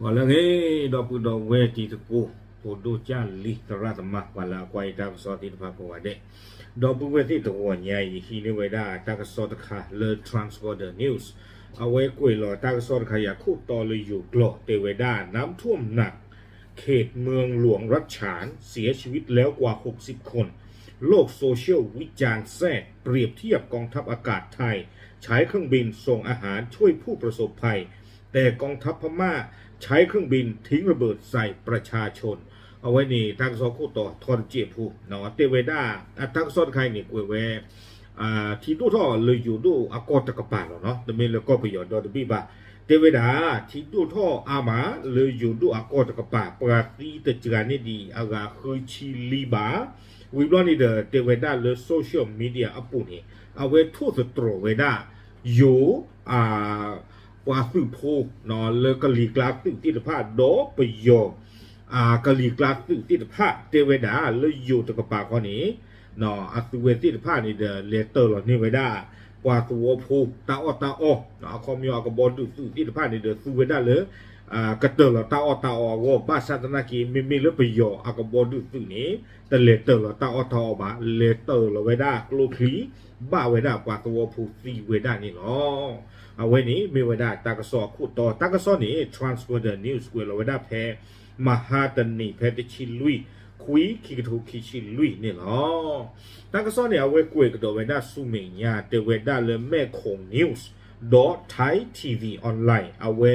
Wala nge dopu do we ti tuku podo cha li tara sama wala kwai ta so ti pa ko wade dopu we ti to wo nya yi hi ne we da ta ka so ta kha le transport the news เอาไว้กวยหล่อตากซอนขยะคู่ต่อเลยอยู่กลอเตเวดาน้ำท่วมหนักเขตเมืองหลวงรัชฉานเสียชีวิตแล้วกว่า60คนโลกโซเชียลวิจารณ์แซ่เปรียบเทียบกองทัพอากาศไทยใช้เครื่องบินส่งอาหารช่วยผู้ประสบภัยแต่กองทัพพม่าใช้เครื่องบินทิ้งระเบิดใส่ประชาชนเอาไว้นี่ทางซอคู่ต่อทอนเจียผู้เนาะเตเวดาทางซอนใครนี่กวยแวที่ดูท่อเลยอยู่ดูอากอตะกปาเนาะแต่เมื่อก็ไปหยอดดอดบีบาเทวดาที่ดูท่ออามาเลยอยู่ดูอากอตะกปาปราตีตะจรานี่ดีอากาเคยชิลีบาวิบลอนี่เดเทวดาเลยโซเชียลมีเดียอปุ่นนี่เอาไว้ทั่วสตรเวดาอยู่ปาสืบโพเนาะเลยกะลีกลาสึติดผ้าดอไปยอกะลีกลาสึติดผ้าเทวดาเลยอยู่ตะกปาข้อนี้เนาะอัศเวติผ้านี่เดเลเตอร์หรอนี่ไว้ได้กว่าตัวผู้ตาอตาอเนาะคอมยอกระบอลดูสื่อที่ผ้านี่เดสุเวได้เลยกระเตอร์หรอตาอตาอว่าบ้าชาตนากีมีเลือไปยออากระบอลดูสื่อนี้แต่เลเตอร์หรอตาอตาอมาเลเตอร์หรอไว้ได้กลูคลีบ้าไว้ได้กว่าตัวผู้ซีไว้ได้นี่หรอเอาไว้นี้มีไว้ได้ตากระสอบคู่ต่อตากระสอบนี้ transfer the news เวลาไว้ได้แพ้มหาตันนี่แพ้ติชิลุยคุยคิกทูคิชิลุยนี่หรอตั้งก็ซ้อนเนี่ยเอาไว้กวยกระโดดไว้ได้สุเมียเตเวด้าเลยแม่คงนิวส์ดอทไทยทีวีออนไลน์เอาไว้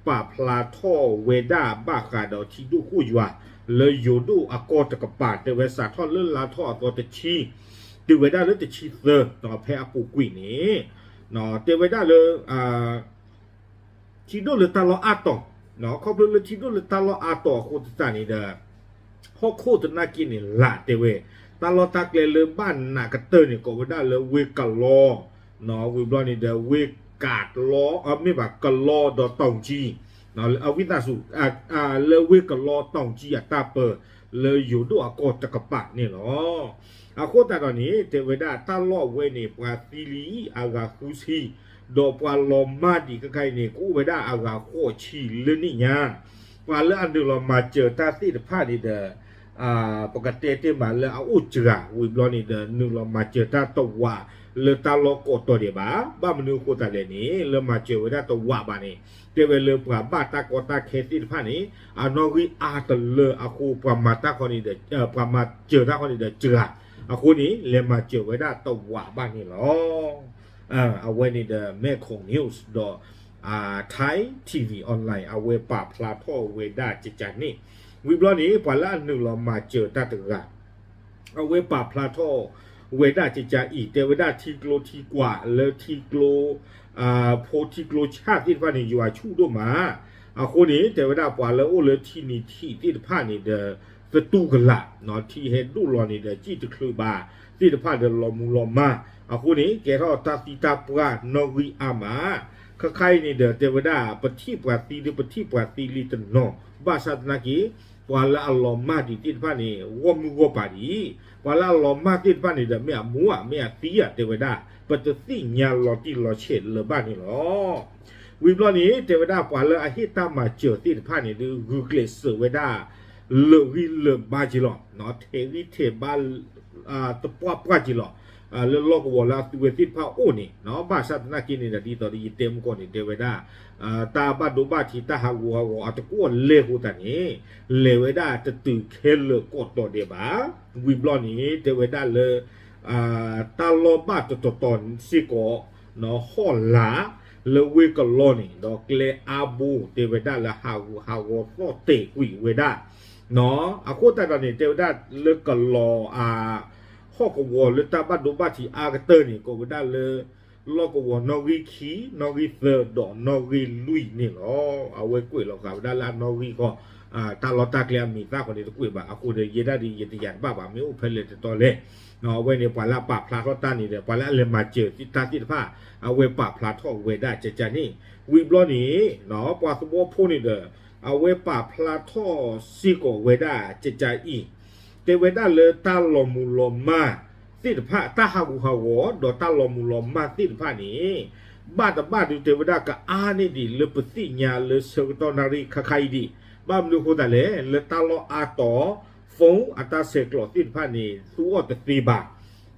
ป่าพลาท่อเวด้าบ้าขาดอที่ดูคู่อยู่เลยอยู่ดูอากอตะกปาเตเวสาท่อเลื่อนลาท่อตัวเตชีเตเวด้าเลยเตชีเซอร์ต่อแพ้ปูกุยนี่เนาะเตเวด้าเลยที่ดูเลยตาลออาต่อเนาะเขาเป็นเลยที่ดูเลยตาลออาต่อโคตรจานี่เด้อฮอกโคตรน่ากินนี่ละเตเวตลอดตากเลบ้านนากระเตอร์นี่ก็ว่าได้เลยเวกะลอเนาะวิบลอนี่เดเวกาดล้อไม่แบบกะลอดอตองจีเนาะเอาวิตาสุเลยเวกะลอตองจีตาเปอร์เลยอยู่ด้วยอากอตะกปะนี่เนาะอาโคตาตอนนี้เทวดาตาล้อเวนี่ปาซิลีอากาคุซีดอปาลอมาดีก็ใครนี่กูเวดาอากาโคชีเลนี่ยาปาเลอันเดอร์มาเจอตาซีดผ้าดีเดปกติที่มาเลยเอาอุจจาระวิบลอนี่เดนึงเรามาเจอตาตัวเลยตาโลกตัวเดียบ้ามันนึกคนตาเลนี้เลยมาเจอได้ตัวบ้านี่เดี๋ยวเลยปราบ้าตากตาเคสที่ผ่านนี้นอริอาตเลยอาคูปรามาตาคนนี้เดปรามาเจอตาคนนี้เดเจออาคูนี้เลยมาเจอไว้ได้ตัวบ้านนี่หรอเอาไว้ในเดแม่ของนิวส์ดอไทยทีวีออนไลน์เอาไว้ปราบพลาท่อเวด้าจิตใจนี่วิบลอนี้ปาละหนึ่งเรามาเจอตาตึกเอาไว้ปราบพลาท่อเวด้าจิตใจอีกแต่เวด้าทีโกลทีกว่าแล้วทีโกลโพทีโกลชาติที่ผ่านนี้อยู่ชูด้วยมาคนนี้แต่เวด้าปาละโอ้เลยที่นี่ที่ผ่านนี้เดสตูกันละเนาะที่เห็นดูรอนี่เดจีตะคือบาที่ผ่านเดลอมูลอมาคนนี้แกเราตาติตาปรานอริอามาใครนี่เดเทวดาปฏิปฏิหรือปฏิปฏิลิตโนบาสตนากีวาลาอัลลอฮ์มาดีที่ผ่านนี้วมุวปาดีวาลาอัลลอฮ์มาที่ผ่านนี้เดเมียมัวเมียตีอะเทวดาปฏิสิญญาลอที่ลอเฉดเลบ้านนี่หรอวิบลอนี้เทวดาปาเลอหิตามาเจอที่ผ่านนี้ดูกุเกลสเวดาเลวิเลบาจิลอเนาะเทวิเทบาตะปัวปาจิลอเรื่องโลกวัวลาตัวที่พาโอนี่เนาะบ้านสัตว์นักกินนี่ดีต่อดีเต็มก่อนนี่เทวดาตาบ้านดูบ้านที่ตาหาวัวอัตกวนเลี้ยวตานี้เลวดาจะตื่นเคลกดตัวเดียบ้าวิบลอนี้เทวดาเลยตาลอบ้านตัวตอนสิโกเนาะห่อหลาเลวกลอนี่ดอกเลอาบูเทวดาละหาวโตเตกุยเวดาเนาะโคตรตอนนี้เทวดาเลกลอข้อกวอเลยตาบ้านดูบ้านที่อากาเตอร์นี่ก็ว่าได้เลยลอกวอนอริคีนอริเซอร์ดอนอริลุยนี่หรอเอาไว้กุยเราครับด้านล่างนอริก็ตาลอตาเกลียมีตาคนนี้ตะกุยบ่าเอาคนเดียเยได้ดีเยติยันบ้าบ่าไม่อุเพลเลยตัวเล่เนาะไว้ในปลาปลาพลาทอตานี่เดี๋ยวปลาเลยมาเจอที่ตาที่ผ้าเอาไว้ปลาพลาทอเวได้เจจานี่วิบล้อนี้เนาะปลาสมบูรณ์พูนี่เด้อเอาไว้ปลาพลาทอซิโกเวได้เจจาอีเทเวด้าเลยตาลอมูลอมา ติดผ้าตาหากูหาวดอตาลอมูลอมมาติดผ้านี้บ้านแต่บ้านดูเทวดาก็นี่ดีเลปติญาเลเสกตอนารีคาไคดีบ้านดูโคตรเลยเลตาลออาต่อฟงอัตาเสกลอติดผ้านี้ตัวแต่ตีบา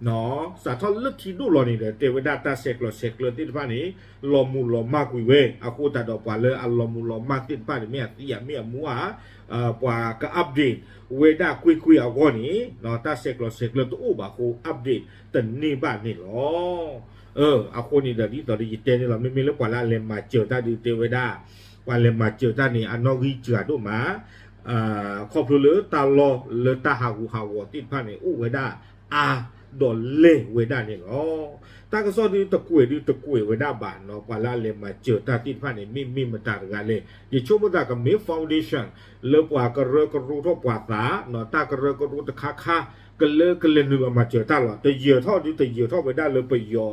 เนาะสาทอเลือดที่ดูลอนี่เด้เทวดาตาเสกลอติดผ้านี้ลอมูลอมมากกุยเวอากูตาดอกว่าเลยอัลลอมูลอมมาติดผ้านี้เมียตีเมียมัวกว่าก็อัปเดตเวดาคุยเอาก่อนนี้เนาะตาเสกลตัวบาคูอัปเดตแต่นี่บ้านนี่หรอเอาคนนี้เดี๋ยวนี้ตอนนี้เจนี่เราไม่มีเรื่องกว่าละเลมาเจอตาดูเทวดากว่าเลมาเจอตานี่อันนอกิเจอดูมาขอบคุณเลยตาลอเลยตาหาหูหาวติดผ้านี่เวดาดอลเล่เวดานี่หรอตาก็สอนดูตะกุยเวดาบ้านเนาะกว่าละเลมาเจอตาติดผ้านี่มีมาตากันเลยยิ่งช่วงมาตากับมีฟาวเดชั่นเลิกว่าก็เลิกก็รู้ทบกว่าตาเนาะตาก็เลิกก็รู้ตะค่าก็เลิกนึกมาเจอตาหรอแต่เยอะเท่าไปได้เลยไปยอ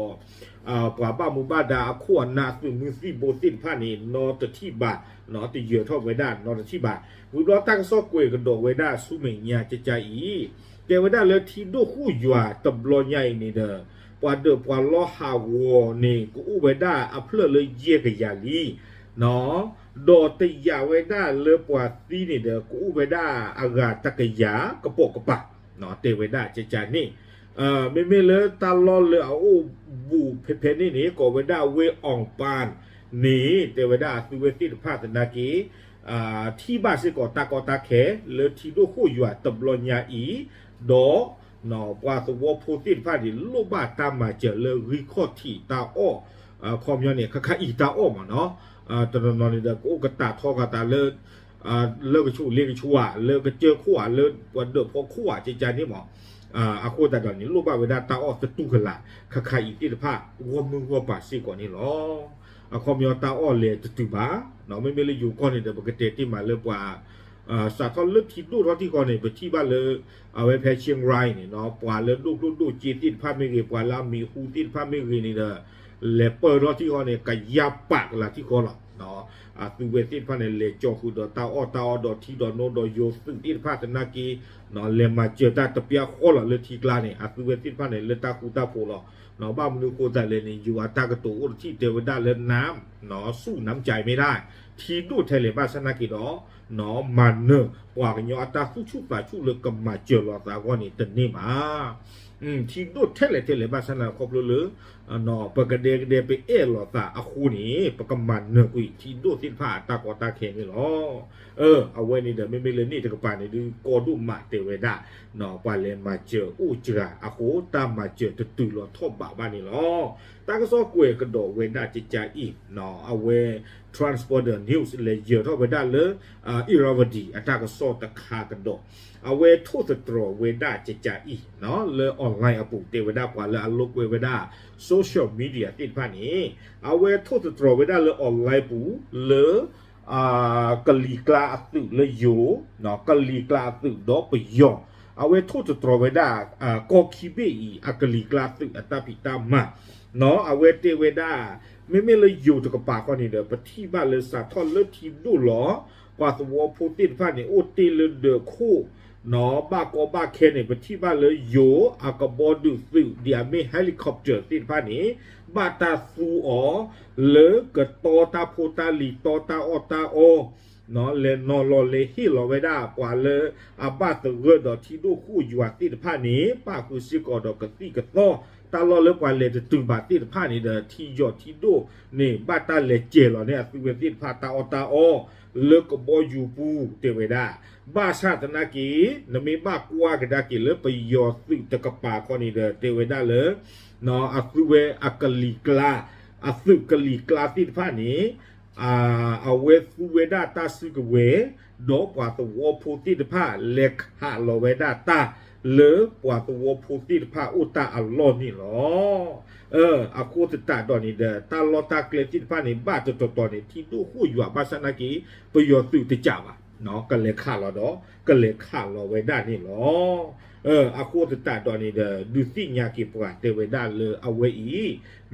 กว่าบ้ามูบ้าดาขวนาซึ่งมือซีโบตินผ้านี่นอตที่บาเนาะแต่เยอะเท่าไปได้นอตที่บาบุรอตั้งซอกกวยกระโดดไว้ได้สุเมียจะใจเจ้าไว้ได้เลยที่ดูคู่ยัวตบลอยใหญ่นี่เด้อปวดเด้อปวดล้อหาวนี่กูอู้ไว้ได้เอาเพื่อเลยเยี่ยกับยาลีเนาะโดดแต่ยาไว้ได้เลยปวดตีนี่เด้อกูอู้ไว้ได้อากาศตะกยากระโปกกระปะเนาะเตไว้ได้ใจนี่ไม่เลยตาลอนเลยเอาบูเพนี่ก็ไว้ได้เวอ่องปานนี่เตไว้ได้คือเวทีภาคนากีที่บ้านสิก่อตาแขเลยที่ดูคู่อยู่ตบลอนยาดอเนาะว่าตัวโพตินภาคดิลูกบ้านตามมาเจอเลยรีคอร์ที่ตาอ้อคอมยอนเนี่ยค่าอีตาอ้อมาเนาะตอนนอนนี่เด็กโอ้กระตาทอกระตาเลิกกระชูเรียกกระชูเลิกกระเจอคู่เลิกวันเดือพอคู่ใจนี่หมออาโคตาดอนนี้รูปแบบเวลาตาออกจะตู้กันละค่าอีติดผ้าวัวมือวัวป่าซีก่อนนี่หรอคอมยอตาอ้อเลยจะตื่นบ้าเนาะไม่เลยอยู่ก่อนนี่เดี๋ยวปกติที่มาเริ่มว่าสาทอนเลือกที่ดูท้องที่ก่อนนี่ไปที่บ้านเลยเอาไว้แพ้เชียงรายนี่เนาะปว่าเลือกดูจีติดผ้าไม่เกี่ยวปว่าลามีฮูติดผ้าไม่เกี่ยวนี่เด้อเลยเปิดท้องที่ก่อนนี่ก็ยับปากละที่ก่อนหรอเนาะตัวเวทีพันธุ์เลยจอคือดอตาอ้อดอที่ดอโนดอโยซึ่งที่พัฒนากีเนาะเลยมาเจอตาตะเปียโคละเลยที่กลางนี่ตัวเวทีพันธุ์เลยตาคูตาโพละเนาะบ้านมนุษย์โคตรเลยนี่อยู่ตากระตูที่เทวดาเล่นน้ำเนาะสู้น้ำใจไม่ได้ที่ดูเทเลบ้านสนากีเนาะมันเนอะว่ากันยอตาสู้ชุบป่าชุบเลยก็มาเจอหลอดตาก้อนนี่ตันนี่มาที่ดูเทเลบ้านสนาครบเลยเนาะปกติไปหลอดตาคูนี่ปกมันเนอะอุ้ยที่ดูที่ผ้าตากอตาเขนี่หรอเอาไว้นี่เดี๋ยวไม่เลยนี่ตะกป่านี่ดูกอดูมาเตเวดาเนาะป่าเลยมาเจอเจอโคตามมาเจอตื่นหลอดทบบ้านนี่หรอตาก็ซอกวยกระโดดเวดาจิจาอีเนาะเอาไว้ transporter news เลยเยอะเท่าไปได้เลยอิราวดีอัตราก็ซอตะคากระโดดเอาไว้ทุสตรอเวดาจิจาอีเนาะเลยออนไลน์เอาปุ่มเตเวดากว่าเลยอัลลุกเวดาโซเชียลมีเดียติดผ่านนี้เอาไว้ทุสตรอเวดาเลยออนไลน์ปุ่มเลยกะลีกลาตึกเลยอยู่เนาะกะลีกลาตึกดอกไปย่อเอาไว้ทุสตรอเวดากอคิเบอีกะลีกลาตึกอัตาปิตามาเนาะเอาไว้เตเวดาไม่เลยอยู่ตะกปาก่อนนี่เด้อไปที่บ้านเลยสาทอนเลิศทีมดูหรอกว่าตัวพูตินผ่านนี่โอตีเลยเด้อคู่เนาะบ้าเคนนี่ไปที่บ้านเลยอยู่อากาบอดูสื่อเดียมีเฮลิคอปเตอร์ติดผ่านนี้บาตาซูเลยกะตอตาโพตาลีตอตาออตาโอเนาะเลนอลเลยฮิลอไว้ได้กว่าเลยบาตเกอดอที่ดูคู่อยู่ติดผ่านนี้ป้าคือซิกอดอกติกะตอตาลอเลิกว่าเลยจะตึงบาติดผ้านี่เด้อที่ยอดที่ดูนี่บ้าตาเลเจลเนี่ยคือเวทีผ้าตาอเลิกก็บอยูปูเตเวดาบ้าชาตินากีนมีบ้ากว่ากันดากีเลิกไปยอดสึตะกปาคนนี้เด้อเตเวดาเลยเนาะอัศเวอักลีกลาอัศกลีกลาติดผ้านี้เอาเวสุเวดาตาสึกเวดอกว่าตัวโพติดผ้าเล็กหาโลเวดาตาเลิกกว่าตัวพูติผ้าอุตาอัลลอนี่หรออาคูตตาดอนี่เด้อตาลอตาเกลติผ้านี่บ้าตอนี่ที่ดูคู่อยู่บาสนากีประโยชน์สื่อติจ่าวะเนาะก็เลยฆ่าเราดอก็เลยฆ่าเราไว้ได้นี่หรออาคูตตาดอนี่เด้อดูสิญากิปราเตไว้ได้เลยเอาไว้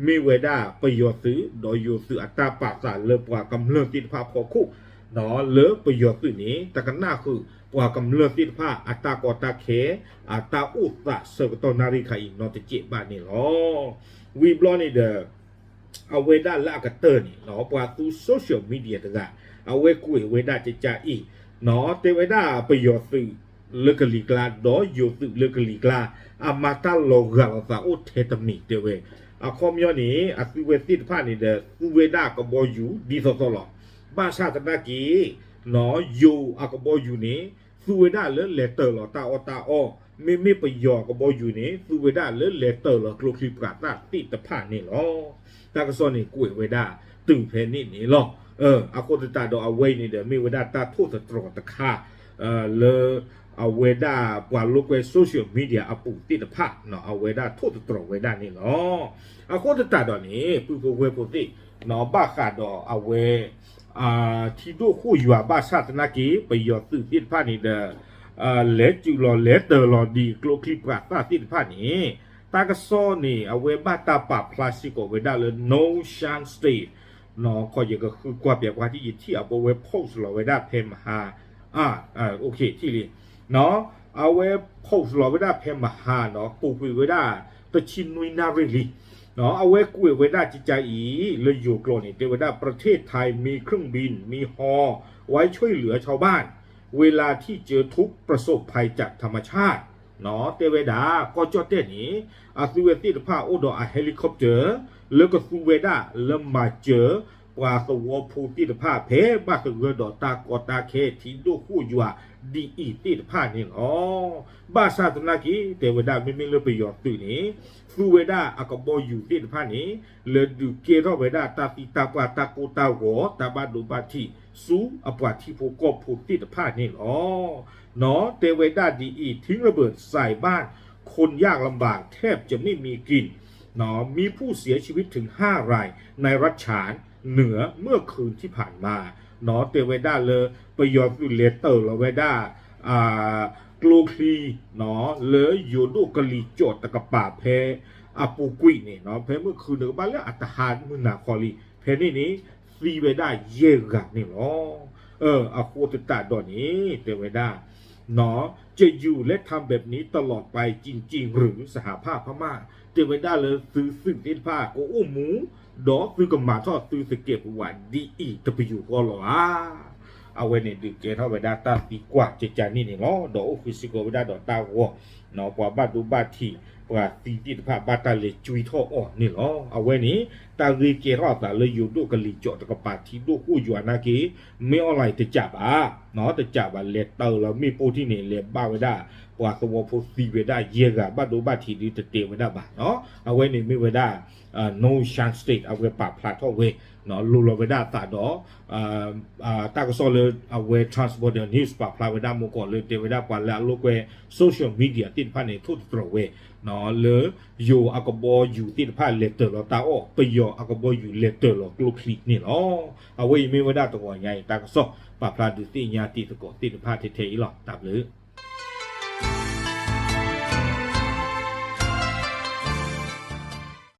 มีไว้ได้ประโยชน์สื่อโดยอยู่สื่ออัตราปาสาเลิกกว่ากำเนิดติผ้าพอคู่เนาะเลิกประโยชน์สื่อนี้แต่กันหน้าคือ ปว่ากำเลือติดผ้าอัตากอตาเขอัตาอุตะเสกตนาริขาอินนอตเจบ้านนี่หรอวีบลอนี่เดอเอาเวด้าละกะเตอร์นี่หรอปว่าตูโซเชียลมีเดียตะกะเอาเวกุยเวด้าจะจ่าอีหนอเตเวด้าประโยชน์สื่อเลือกลีกลาดอโยสื่อเลือกลีกลาอามาตาโลกาลาซาอุเทตมิเตเวอาคอมยอนี่อาซูเวติดผ้านี่เดอซูเวด้าก็บอยู่ดีสอหรอบ้าชาตินากีหนออยู่อากบอยู่นี่ซูเวด้าเลเตอร์หรอตาอตาอไม่ประโยชน์กับบอยู่นี่ซูเวด้าเลเตอร์หรอกลูกคลิปกาตาติดผ้านี่หรอตากระซอนนี่กุยเวด้าตึงเพนนี่หรออาโคตตาดอเอาไว้นี่เดอมีเวด้าตาโทษตรอตะค่าเลเอาเวด้าปว่าลูกเวโซเชียลมีเดียอาปุติดผ้าเนาะเอาเวด้าโทษตรอเวด้านี่เนาะอาโคตตาดอนี่ปุ๊บเวปุติเนาะบ้าขาดอเอาเวที่ดูคู่อยู่บ้าชาตินากีไปยอดสื่อติดผ้านี่เดอเลจูรอเลเตอร์รอดีกลูคลิปกาตาติดผ้านี่ตากระซอนี่เอาเวบ้าตาปาพลาสติกเวด้าเลย no chance stateเนาะก็ยังก็คือกว่าเปียกว่าที่ยิที่เอาไปเว็บโพสต์เราไว้ได้เพมหาโอเคที่นี่เนาะเอาเว็บโพสต์เราไว้ได้เพมหาเนาะปูไว้ได้ตะชินุยนาริลีเนาะเอาไว้กุยไว้ได้จิตใจอีเลยอยู่กลนี่เทวดาประเทศไทยมีเครื่องบินมีฮอไว้ช่วยเหลือชาวบ้านเวลาที่เจอทุกข์ประสบภัยจากธรรมชาติเนาะเทวดาก็จอดเต้นนี้ซูเวติดผ้าโอดอเฮลิคอปเตอร์แล้วก็ซูเวด้าเริ่มมาเจอปว่าสวภูติดผ้าเพบ้าคือเรือดอตากอตาเคที่ดูคู่อยู่ดีอีติดผ้านี่อ๋อบ้าซาตนากีเทวดาไม่เลือกประโยชน์ตัวนี้ซูเวด้าอากบอยู่ติดผ้านี้เลยดูเกรอเวด้าตาติตาปาตาโกตาหัวตาบาดูบาทีสูอปว่าที่ผูกผูติดผ้านี่อ๋อเนาะเทวดาดีอีทิ้งระเบิดใส่บ้านคนยากลำบากแทบจะไม่มีกินเนาะมีผู้เสียชีวิตถึง5 รายในรัฐฉานเหนือเมื่อคืนที่ผ่านมาเนาะเตเวด้าเลยประโยชน์คือเลเตอร์เราไว้ได้กลูคลีเนาะเลยอยู่ดูกะลีโจตตะกะป่าเพปูกุยนี่เนาะเพเมื่อคืนเดือบ้านแล้วอัตหารมือหนาคอลีเพนี่ซีเวด้าเยกะนี่เนาะอาโคตตาดอนนี้เตเวด้าเนาะจะอยู่และทำแบบนี้ตลอดไปจริงๆหรือสหภาพพม่าเตเวด้าเลยซื้อสิ่งที่ผ้าก็อุ้มหมูดอกซื้อกับหมาทอดซื้อสเก็บว่าดีอีจะไปอยู่ก็หรอเอาไว้ในดึกเกเท่าไปได้ตาตีกว่าเจจานี่เนาะดอกอฟิสิโกไปได้ดอกตาวัวเนาะกว่าบ้านดูบ้านที่กว่าตีติดผ้าบ้านตาเลยจุยท่ออ่อนนี่เนาะเอาไว้นี้ตาลีเกรอตาเลยอยู่ดูกันลีจอดกับปาที่ดูคู่อยู่นากีไม่อะไรจะจับเนาะจะจับเลเตอร์แล้วมีโปรที่นี่เลบ้าไว้ได้กว่าตัวโพสีไว้ได้เยอะบ้านดูบ้านที่ดีจะเตะไว้ได้บ้าเนาะเอาไว้นี่ไม่ไว้ได้no chance state เอาไว้ปรับพลาดท่อเวเนาะลูลไว้ได้ตาดอตากระสอเลยเอาไว้ transport the news ปรับพลาดไว้ได้มุกก่อนเลยเตะไว้ได้กว่าแล้วลูกเว social media ติดพันในทุกตรเวเนาะเลยอยู่อากบอยู่ติดพันเลเตอร์เราตาออกไปอยู่อากบอยู่เลเตอร์เรากลุกคลิกนี่เนาะเอาไว้ไม่ไว้ได้ตัวใหญ่ตากระสอปรับพลาดดูที่ยาติดตะกอติดพันเทๆหรอกตับเลย